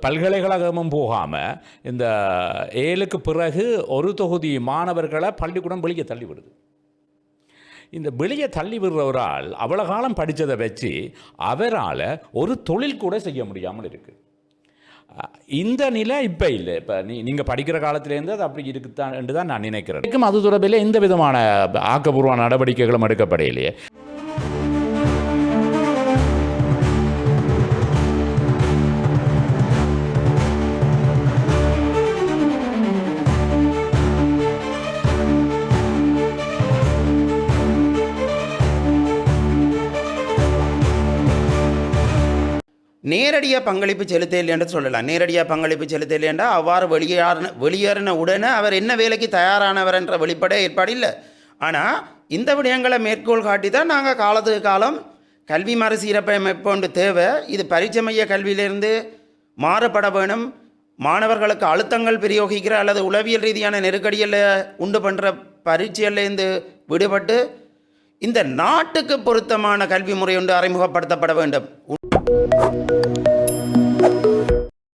பல்கலைக்கழகமும் போகாமல் இந்த 7க்கு பிறகு ஒரு தொகுதி மாணவர்களை பள்ளிக்கூடம் வெளியே தள்ளிவிடுது. இந்த வெளியே தள்ளி விடுறவரால் அவ்வளோ காலம் படித்ததை வச்சு அவரால் ஒரு தொழில் கூட செய்ய முடியாமல் இருக்குது. இந்த நிலை இப்போ இல்லை. இப்போ நீங்கள் படிக்கிற காலத்திலேருந்து அது அப்படி இருக்குதான் என்று தான் நான் நினைக்கிறேன். அது தொடர்பில் எந்த விதமான ஆக்கப்பூர்வமான நடவடிக்கைகளும் எடுக்கப்படையிலேயே. நேரடியாக பங்களிப்பு செலுத்தலை என்று சொல்லலாம். நேரடியாக பங்களிப்பு செலுத்தலை என்றால் அவ்வாறு வெளியேறின உடனே அவர் என்ன வேலைக்கு தயாரானவர் என்ற வெளிப்படை ஏற்பாடு இல்லை. ஆனால் இந்த விடயங்களை மேற்கோள் காட்டி தான் நாங்கள் காலத்துக்கு காலம் கல்வி மறுசீரமைப்பு ஒன்று தேவை, இது பரீட்சை மைய கல்வியிலிருந்து மாறுபட வேணும், மாணவர்களுக்கு அழுத்தங்கள் பிரயோகிக்கிற அல்லது உளவியல் ரீதியான நெருக்கடியில் உண்டு பண்ணுற பரீட்சையிலேருந்து விடுபட்டு இந்த நாட்டுக்கு பொருத்தமான கல்வி முறை ஒன்று அறிமுகப்படுத்தப்பட வேண்டும்.